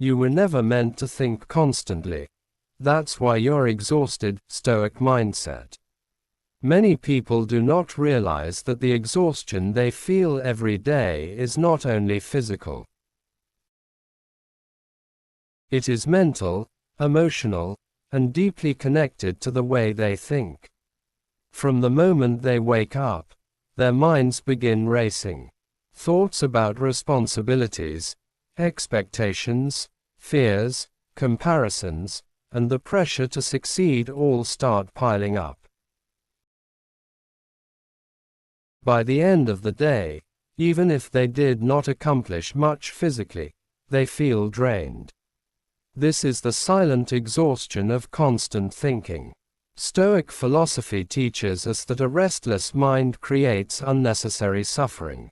You were never meant to think constantly. That's why you're exhausted. Stoic mindset. Many people do not realize that the exhaustion they feel every day is not only physical. It is mental, emotional, and deeply connected to the way they think. From the moment they wake up, their minds begin racing. Thoughts about responsibilities, expectations, fears, comparisons, and the pressure to succeed all start piling up. By the end of the day, even if they did not accomplish much physically, they feel drained. This is the silent exhaustion of constant thinking. Stoic philosophy teaches us that a restless mind creates unnecessary suffering.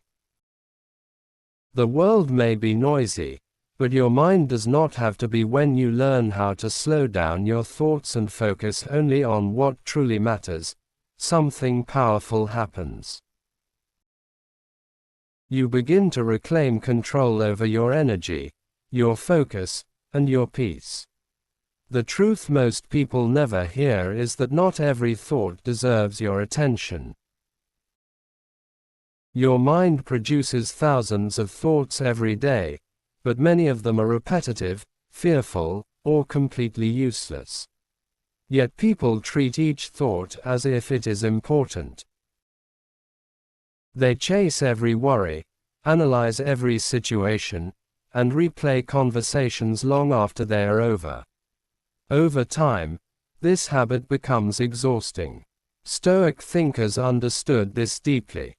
The world may be noisy, but your mind does not have to be. When you learn how to slow down your thoughts and focus only on what truly matters, something powerful happens. You begin to reclaim control over your energy, your focus, and your peace. The truth most people never hear is that not every thought deserves your attention. Your mind produces thousands of thoughts every day, but many of them are repetitive, fearful, or completely useless. Yet people treat each thought as if it is important. They chase every worry, analyze every situation, and replay conversations long after they are over. Over time, this habit becomes exhausting. Stoic thinkers understood this deeply.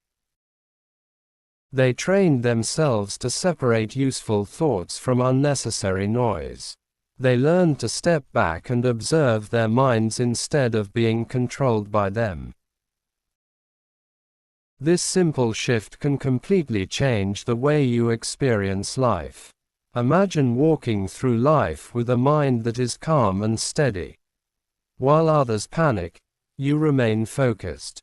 They trained themselves to separate useful thoughts from unnecessary noise. They learned to step back and observe their minds instead of being controlled by them. This simple shift can completely change the way you experience life. Imagine walking through life with a mind that is calm and steady. While others panic, you remain focused.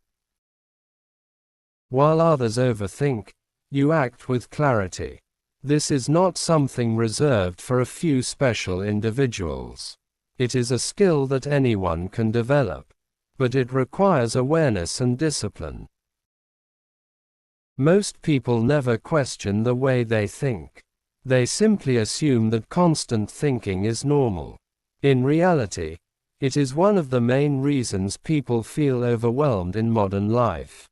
While others overthink, you act with clarity. This is not something reserved for a few special individuals. It is a skill that anyone can develop, but it requires awareness and discipline. Most people never question the way they think. They simply assume that constant thinking is normal. In reality, it is one of the main reasons people feel overwhelmed in modern life.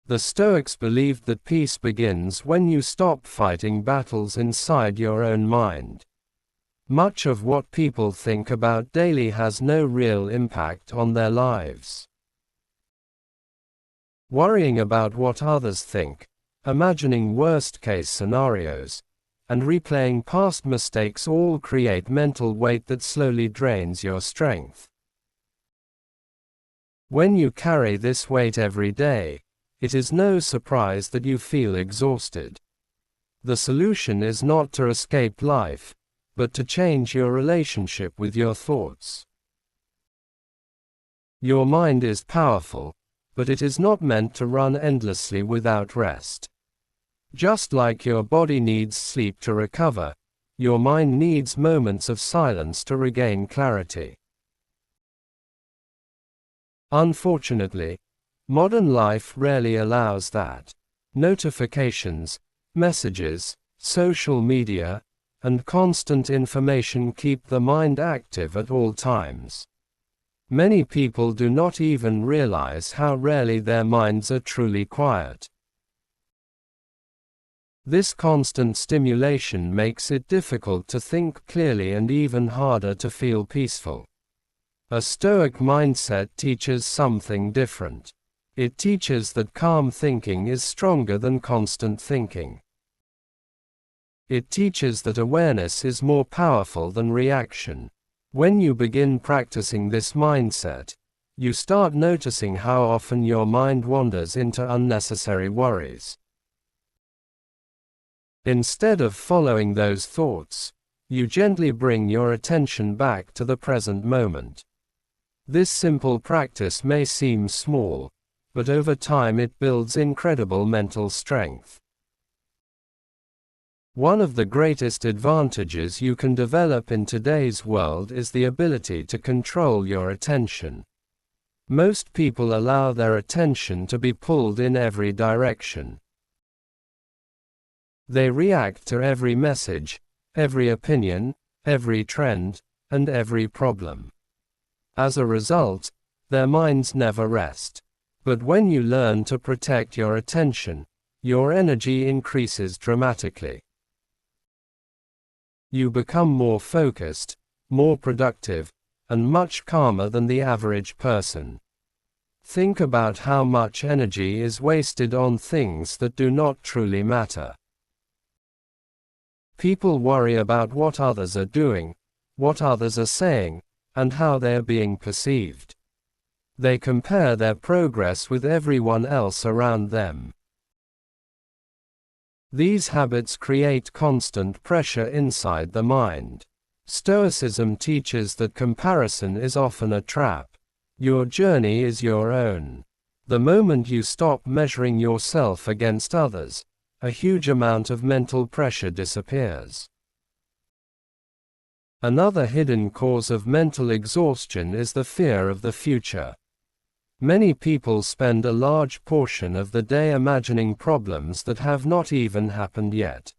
The Stoics believed that peace begins when you stop fighting battles inside your own mind. Much of what people think about daily has no real impact on their lives. Worrying about what others think, imagining worst-case scenarios, and replaying past mistakes all create mental weight that slowly drains your strength. When you carry this weight every day, it is no surprise that you feel exhausted. The solution is not to escape life, but to change your relationship with your thoughts. Your mind is powerful, but it is not meant to run endlessly without rest. Just like your body needs sleep to recover, your mind needs moments of silence to regain clarity. Unfortunately, modern life rarely allows that. Notifications, messages, social media, and constant information keep the mind active at all times. Many people do not even realize how rarely their minds are truly quiet. This constant stimulation makes it difficult to think clearly and even harder to feel peaceful. A Stoic mindset teaches something different. It teaches that calm thinking is stronger than constant thinking. It teaches that awareness is more powerful than reaction. When you begin practicing this mindset, you start noticing how often your mind wanders into unnecessary worries. Instead of following those thoughts, you gently bring your attention back to the present moment. This simple practice may seem small, but over time it builds incredible mental strength. One of the greatest advantages you can develop in today's world is the ability to control your attention. Most people allow their attention to be pulled in every direction. They react to every message, every opinion, every trend, and every problem. As a result, their minds never rest. But when you learn to protect your attention, your energy increases dramatically. You become more focused, more productive, and much calmer than the average person. Think about how much energy is wasted on things that do not truly matter. People worry about what others are doing, what others are saying, and how they are being perceived. They compare their progress with everyone else around them. These habits create constant pressure inside the mind. Stoicism teaches that comparison is often a trap. Your journey is your own. The moment you stop measuring yourself against others, a huge amount of mental pressure disappears. Another hidden cause of mental exhaustion is the fear of the future. Many people spend a large portion of the day imagining problems that have not even happened yet.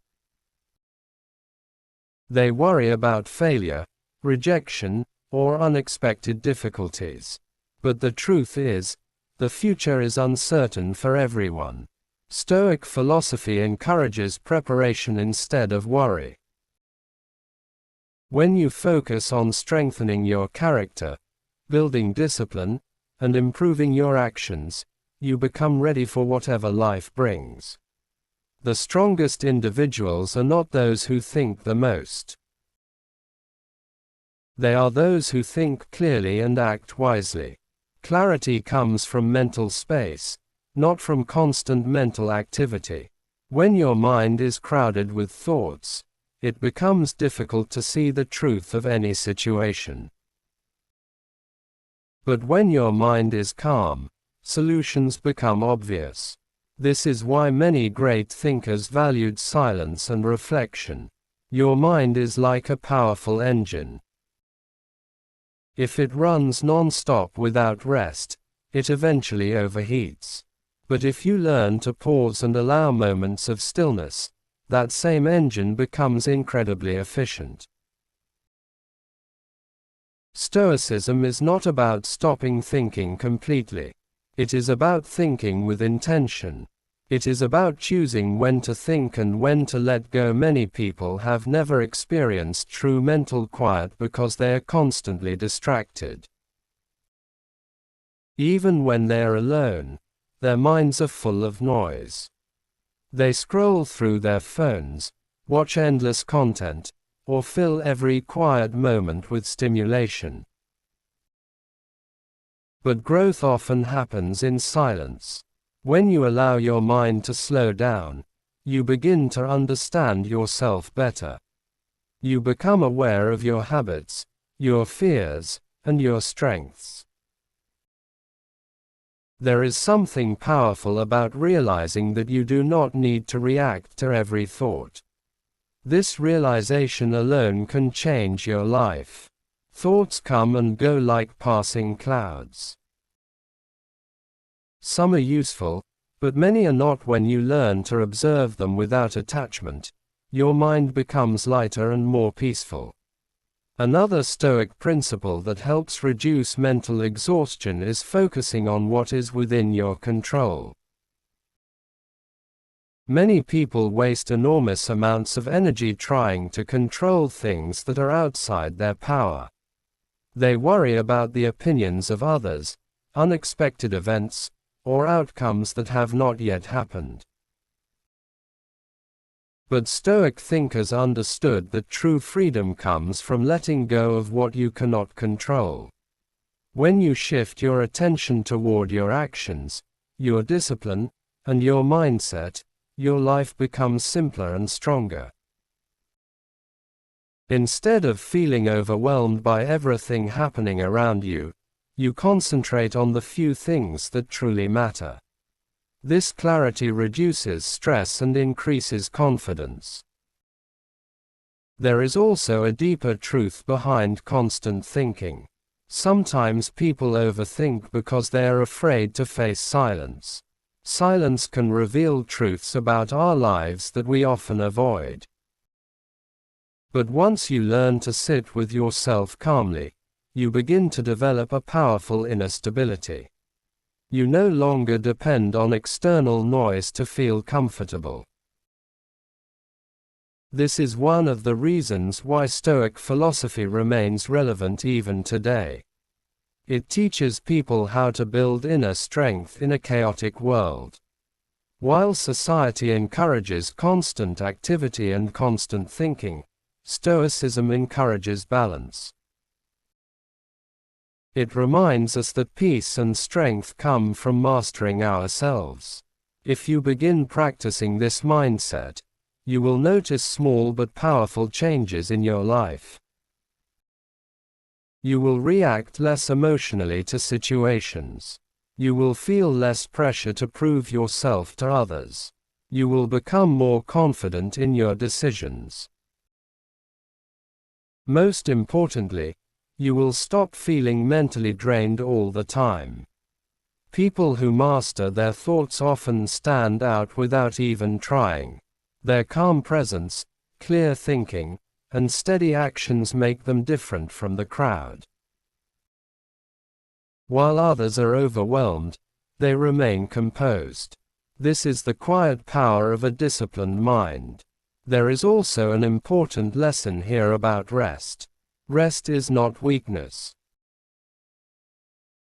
They worry about failure, rejection, or unexpected difficulties. But the truth is, the future is uncertain for everyone. Stoic philosophy encourages preparation instead of worry. When you focus on strengthening your character, building discipline, and improving your actions, you become ready for whatever life brings. The strongest individuals are not those who think the most. They are those who think clearly and act wisely. Clarity comes from mental space, not from constant mental activity. When your mind is crowded with thoughts, it becomes difficult to see the truth of any situation. But when your mind is calm, solutions become obvious. This is why many great thinkers valued silence and reflection. Your mind is like a powerful engine. If it runs non-stop without rest, it eventually overheats. But if you learn to pause and allow moments of stillness, that same engine becomes incredibly efficient. Stoicism is not about stopping thinking completely. It is about thinking with intention. It is about choosing when to think and when to let go. Many people have never experienced true mental quiet because they are constantly distracted. Even when they are alone, their minds are full of noise. They scroll through their phones, watch endless content, or fill every quiet moment with stimulation. But growth often happens in silence. When you allow your mind to slow down, you begin to understand yourself better. You become aware of your habits, your fears, and your strengths. There is something powerful about realizing that you do not need to react to every thought. This realization alone can change your life. Thoughts come and go like passing clouds. Some are useful, but many are not. When you learn to observe them without attachment, your mind becomes lighter and more peaceful. Another Stoic principle that helps reduce mental exhaustion is focusing on what is within your control. Many people waste enormous amounts of energy trying to control things that are outside their power. They worry about the opinions of others, unexpected events, or outcomes that have not yet happened. But Stoic thinkers understood that true freedom comes from letting go of what you cannot control. When you shift your attention toward your actions, your discipline, and your mindset, your life becomes simpler and stronger. Instead of feeling overwhelmed by everything happening around you, you concentrate on the few things that truly matter. This clarity reduces stress and increases confidence. There is also a deeper truth behind constant thinking. Sometimes people overthink because they are afraid to face silence. Silence can reveal truths about our lives that we often avoid. But once you learn to sit with yourself calmly, you begin to develop a powerful inner stability. You no longer depend on external noise to feel comfortable. This is one of the reasons why Stoic philosophy remains relevant even today. It teaches people how to build inner strength in a chaotic world. While society encourages constant activity and constant thinking, Stoicism encourages balance. It reminds us that peace and strength come from mastering ourselves. If you begin practicing this mindset, you will notice small but powerful changes in your life. You will react less emotionally to situations. You will feel less pressure to prove yourself to others. You will become more confident in your decisions. Most importantly, you will stop feeling mentally drained all the time. People who master their thoughts often stand out without even trying. Their calm presence, clear thinking, and steady actions make them different from the crowd. While others are overwhelmed, they remain composed. This is the quiet power of a disciplined mind. There is also an important lesson here about rest. Rest is not weakness.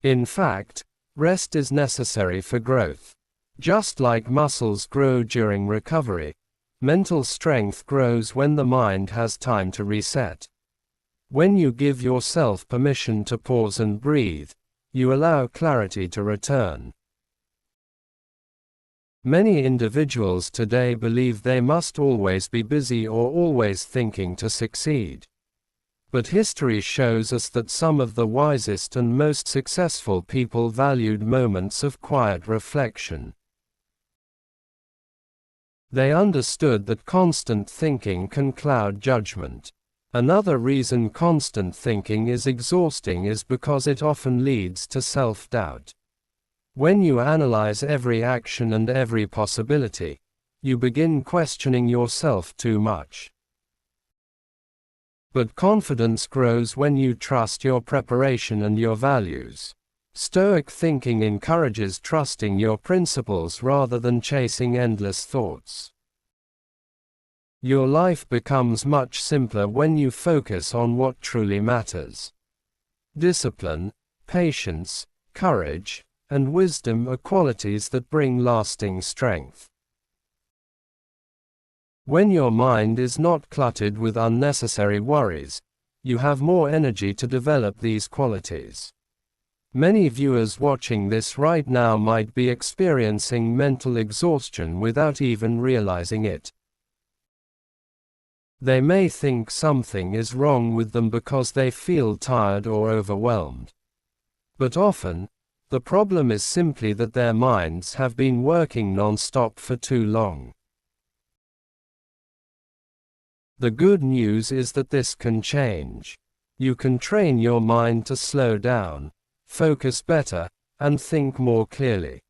In fact, rest is necessary for growth. Just like muscles grow during recovery, mental strength grows when the mind has time to reset. When you give yourself permission to pause and breathe, you allow clarity to return. Many individuals today believe they must always be busy or always thinking to succeed. But history shows us that some of the wisest and most successful people valued moments of quiet reflection. They understood that constant thinking can cloud judgment. Another reason constant thinking is exhausting is because it often leads to self-doubt. When you analyze every action and every possibility, you begin questioning yourself too much. But confidence grows when you trust your preparation and your values. Stoic thinking encourages trusting your principles rather than chasing endless thoughts. Your life becomes much simpler when you focus on what truly matters. Discipline, patience, courage, and wisdom are qualities that bring lasting strength. When your mind is not cluttered with unnecessary worries, you have more energy to develop these qualities. Many viewers watching this right now might be experiencing mental exhaustion without even realizing it. They may think something is wrong with them because they feel tired or overwhelmed. But often, the problem is simply that their minds have been working non-stop for too long. The good news is that this can change. You can train your mind to slow down, focus better, and think more clearly.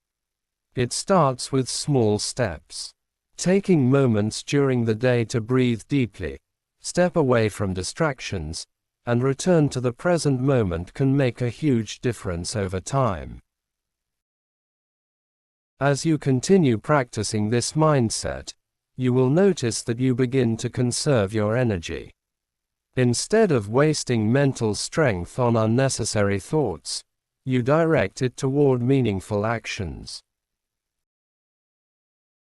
It starts with small steps. Taking moments during the day to breathe deeply, step away from distractions, and return to the present moment can make a huge difference over time. As you continue practicing this mindset, you will notice that you begin to conserve your energy. Instead of wasting mental strength on unnecessary thoughts, you direct it toward meaningful actions.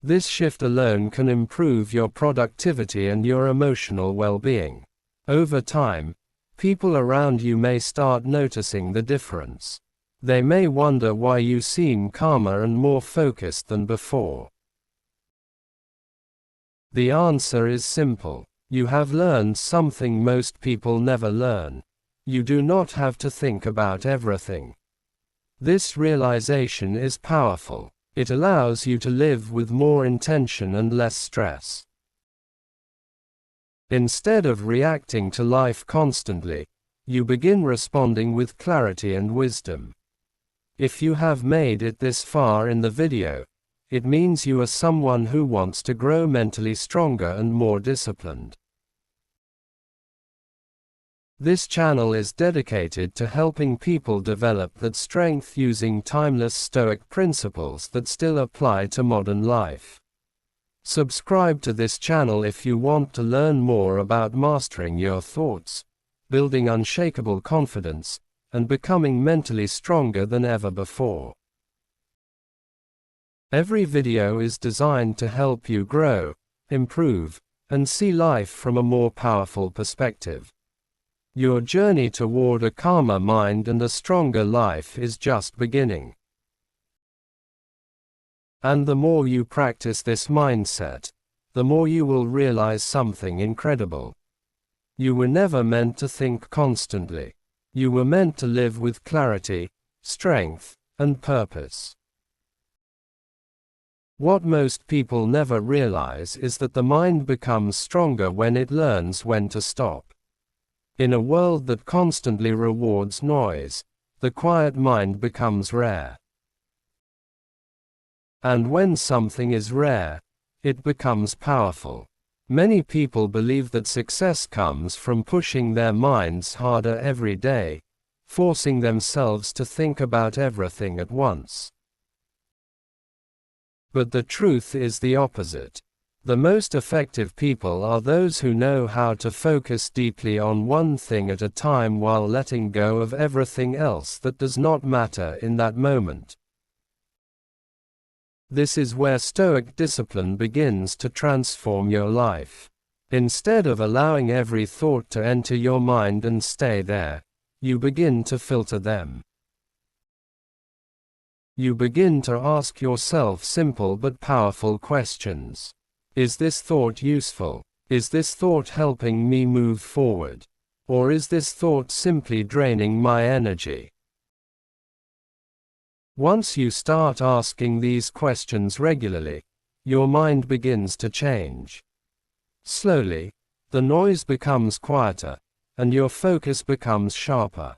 This shift alone can improve your productivity and your emotional well-being. Over time, people around you may start noticing the difference. They may wonder why you seem calmer and more focused than before. The answer is simple. You have learned something most people never learn. You do not have to think about everything. This realization is powerful. It allows you to live with more intention and less stress. Instead of reacting to life constantly, you begin responding with clarity and wisdom. If you have made it this far in the video, it means you are someone who wants to grow mentally stronger and more disciplined. This channel is dedicated to helping people develop that strength using timeless Stoic principles that still apply to modern life. Subscribe to this channel if you want to learn more about mastering your thoughts, building unshakable confidence, and becoming mentally stronger than ever before. Every video is designed to help you grow, improve, and see life from a more powerful perspective. Your journey toward a calmer mind and a stronger life is just beginning. And the more you practice this mindset, the more you will realize something incredible. You were never meant to think constantly. You were meant to live with clarity, strength, and purpose. What most people never realize is that the mind becomes stronger when it learns when to stop. In a world that constantly rewards noise, the quiet mind becomes rare. And when something is rare, it becomes powerful. Many people believe that success comes from pushing their minds harder every day, forcing themselves to think about everything at once. But the truth is the opposite. The most effective people are those who know how to focus deeply on one thing at a time while letting go of everything else that does not matter in that moment. This is where Stoic discipline begins to transform your life. Instead of allowing every thought to enter your mind and stay there, you begin to filter them. You begin to ask yourself simple but powerful questions. Is this thought useful? Is this thought helping me move forward? Or is this thought simply draining my energy? Once you start asking these questions regularly, your mind begins to change. Slowly, the noise becomes quieter, and your focus becomes sharper.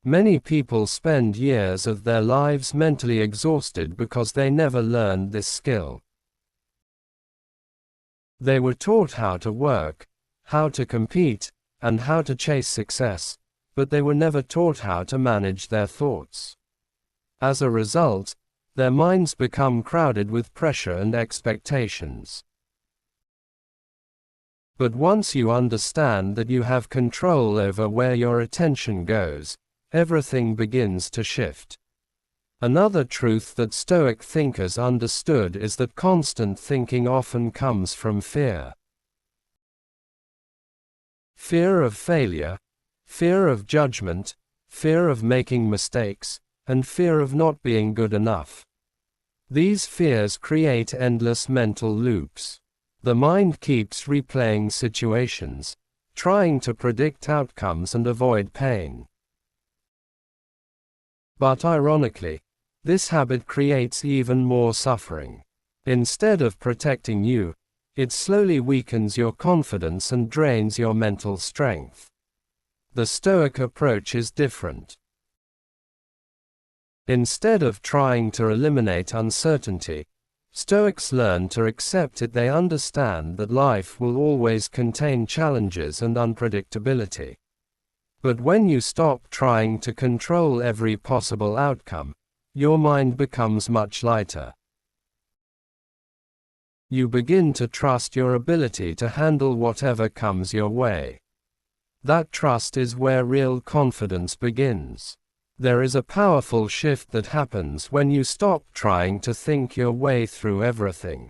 Many people spend years of their lives mentally exhausted because they never learned this skill. They were taught how to work, how to compete, and how to chase success, but they were never taught how to manage their thoughts. As a result, their minds become crowded with pressure and expectations. But once you understand that you have control over where your attention goes, everything begins to shift. Another truth that Stoic thinkers understood is that constant thinking often comes from fear. Fear of failure, fear of judgment, fear of making mistakes, and fear of not being good enough. These fears create endless mental loops. The mind keeps replaying situations, trying to predict outcomes and avoid pain. But ironically, this habit creates even more suffering. Instead of protecting you, it slowly weakens your confidence and drains your mental strength. The Stoic approach is different. Instead of trying to eliminate uncertainty, Stoics learn to accept it. They understand that life will always contain challenges and unpredictability. But when you stop trying to control every possible outcome, your mind becomes much lighter. You begin to trust your ability to handle whatever comes your way. That trust is where real confidence begins. There is a powerful shift that happens when you stop trying to think your way through everything.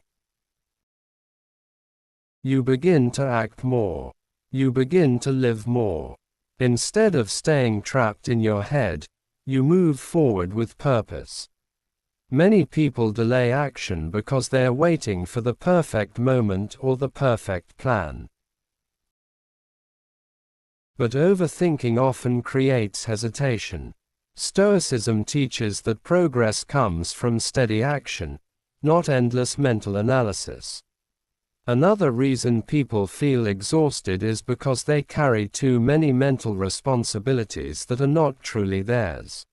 You begin to act more. You begin to live more. Instead of staying trapped in your head, you move forward with purpose. Many people delay action because they are waiting for the perfect moment or the perfect plan. But overthinking often creates hesitation. Stoicism teaches that progress comes from steady action, not endless mental analysis. Another reason people feel exhausted is because they carry too many mental responsibilities that are not truly theirs.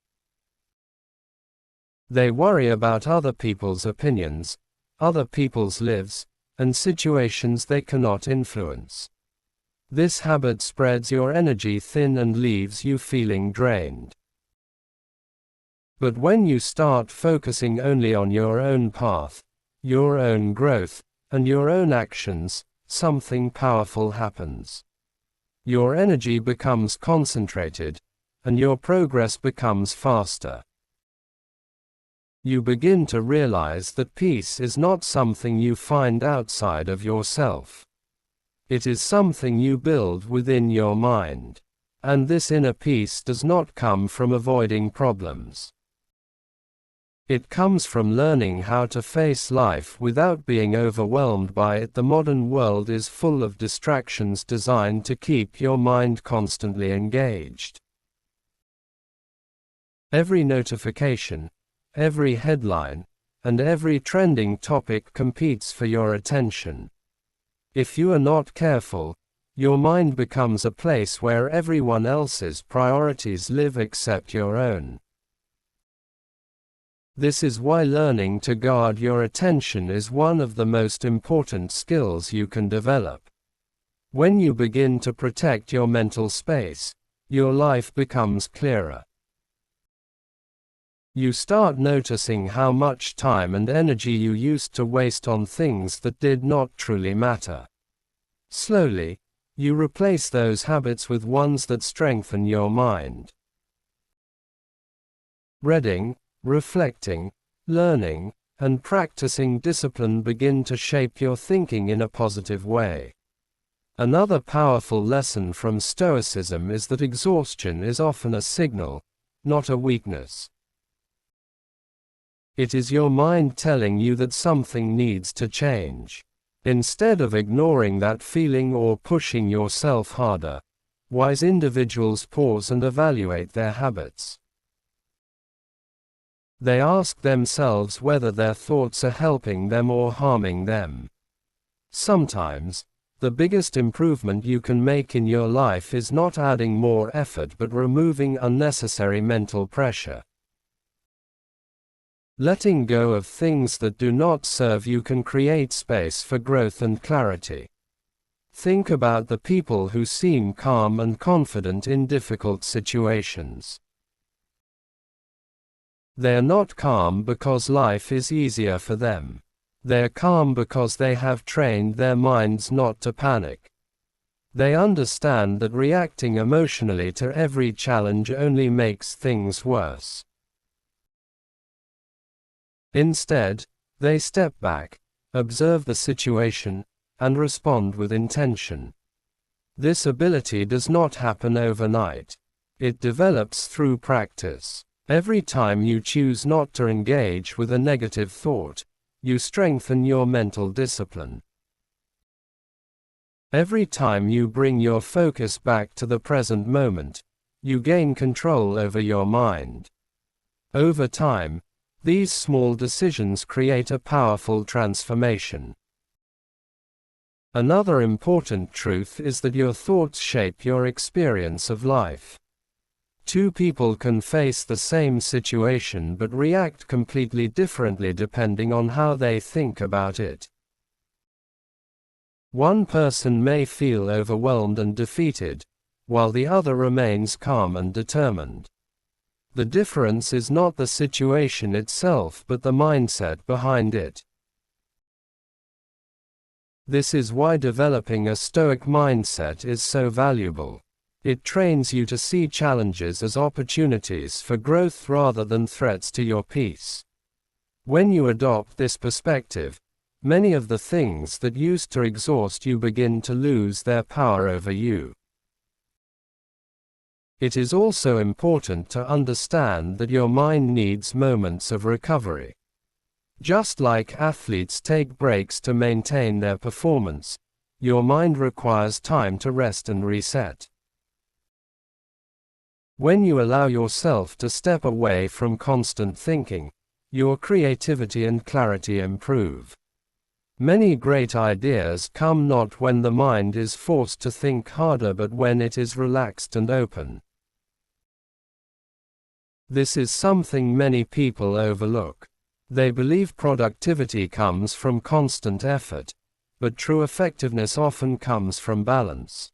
They worry about other people's opinions, other people's lives, and situations they cannot influence. This habit spreads your energy thin and leaves you feeling drained. But when you start focusing only on your own path, your own growth, and your own actions, something powerful happens. Your energy becomes concentrated, and your progress becomes faster. You begin to realize that peace is not something you find outside of yourself. It is something you build within your mind. And this inner peace does not come from avoiding problems. It comes from learning how to face life without being overwhelmed by it. The modern world is full of distractions designed to keep your mind constantly engaged. Every notification, every headline, and every trending topic competes for your attention. If you are not careful, your mind becomes a place where everyone else's priorities live except your own. This is why learning to guard your attention is one of the most important skills you can develop. When you begin to protect your mental space, your life becomes clearer. You start noticing how much time and energy you used to waste on things that did not truly matter. Slowly, you replace those habits with ones that strengthen your mind. Reading, reflecting, learning, and practicing discipline begin to shape your thinking in a positive way. Another powerful lesson from Stoicism is that exhaustion is often a signal, not a weakness. It is your mind telling you that something needs to change. Instead of ignoring that feeling or pushing yourself harder, wise individuals pause and evaluate their habits. They ask themselves whether their thoughts are helping them or harming them. Sometimes, the biggest improvement you can make in your life is not adding more effort but removing unnecessary mental pressure. Letting go of things that do not serve you can create space for growth and clarity. Think about the people who seem calm and confident in difficult situations. They are not calm because life is easier for them. They are calm because they have trained their minds not to panic. They understand that reacting emotionally to every challenge only makes things worse. Instead, they step back, observe the situation, and respond with intention. This ability does not happen overnight. It develops through practice. Every time you choose not to engage with a negative thought, you strengthen your mental discipline. Every time you bring your focus back to the present moment, you gain control over your mind. Over time, these small decisions create a powerful transformation. Another important truth is that your thoughts shape your experience of life. Two people can face the same situation but react completely differently depending on how they think about it. One person may feel overwhelmed and defeated, while the other remains calm and determined. The difference is not the situation itself but the mindset behind it. This is why developing a Stoic mindset is so valuable. It trains you to see challenges as opportunities for growth rather than threats to your peace. When you adopt this perspective, many of the things that used to exhaust you begin to lose their power over you. It is also important to understand that your mind needs moments of recovery. Just like athletes take breaks to maintain their performance, your mind requires time to rest and reset. When you allow yourself to step away from constant thinking, your creativity and clarity improve. Many great ideas come not when the mind is forced to think harder but when it is relaxed and open. This is something many people overlook. They believe productivity comes from constant effort, but true effectiveness often comes from balance.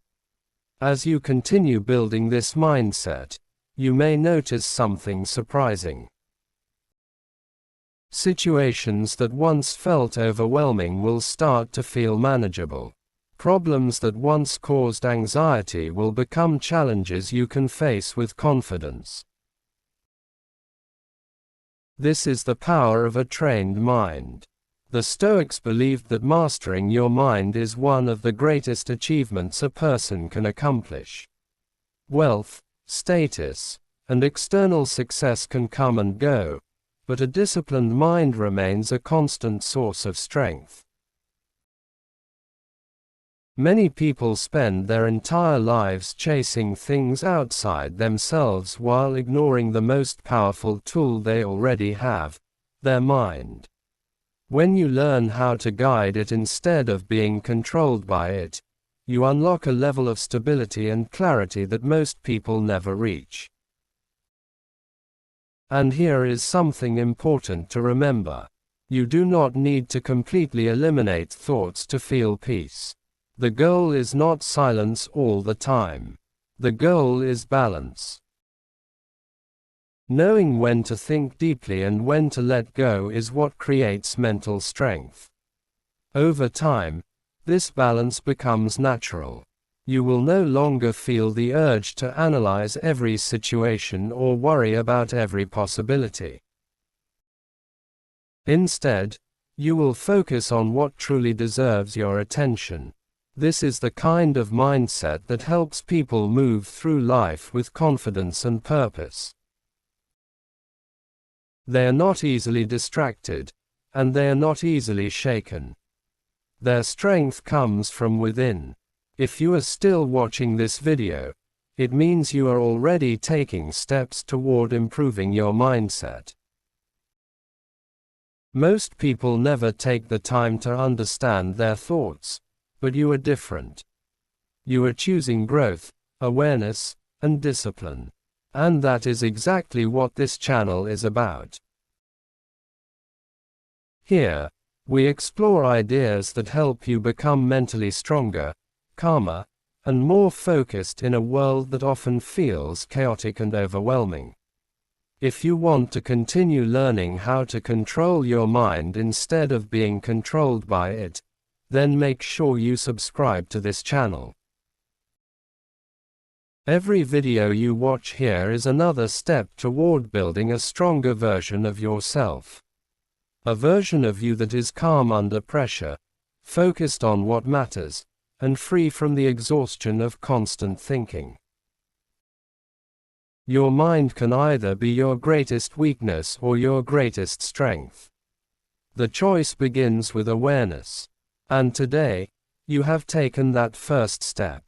As you continue building this mindset, you may notice something surprising. Situations that once felt overwhelming will start to feel manageable. Problems that once caused anxiety will become challenges you can face with confidence. This is the power of a trained mind. The Stoics believed that mastering your mind is one of the greatest achievements a person can accomplish. Wealth, status, and external success can come and go, but a disciplined mind remains a constant source of strength. Many people spend their entire lives chasing things outside themselves while ignoring the most powerful tool they already have, their mind. When you learn how to guide it instead of being controlled by it, you unlock a level of stability and clarity that most people never reach. And here is something important to remember. You do not need to completely eliminate thoughts to feel peace. The goal is not silence all the time. The goal is balance. Knowing when to think deeply and when to let go is what creates mental strength. Over time, this balance becomes natural. You will no longer feel the urge to analyze every situation or worry about every possibility. Instead, you will focus on what truly deserves your attention. This is the kind of mindset that helps people move through life with confidence and purpose. They are not easily distracted, and they are not easily shaken. Their strength comes from within. If you are still watching this video, it means you are already taking steps toward improving your mindset. Most people never take the time to understand their thoughts, but you are different. You are choosing growth, awareness, and discipline. And that is exactly what this channel is about. Here, we explore ideas that help you become mentally stronger, calmer, and more focused in a world that often feels chaotic and overwhelming. If you want to continue learning how to control your mind instead of being controlled by it, then make sure you subscribe to this channel. Every video you watch here is another step toward building a stronger version of yourself. A version of you that is calm under pressure, focused on what matters, and free from the exhaustion of constant thinking. Your mind can either be your greatest weakness or your greatest strength. The choice begins with awareness. And today, you have taken that first step.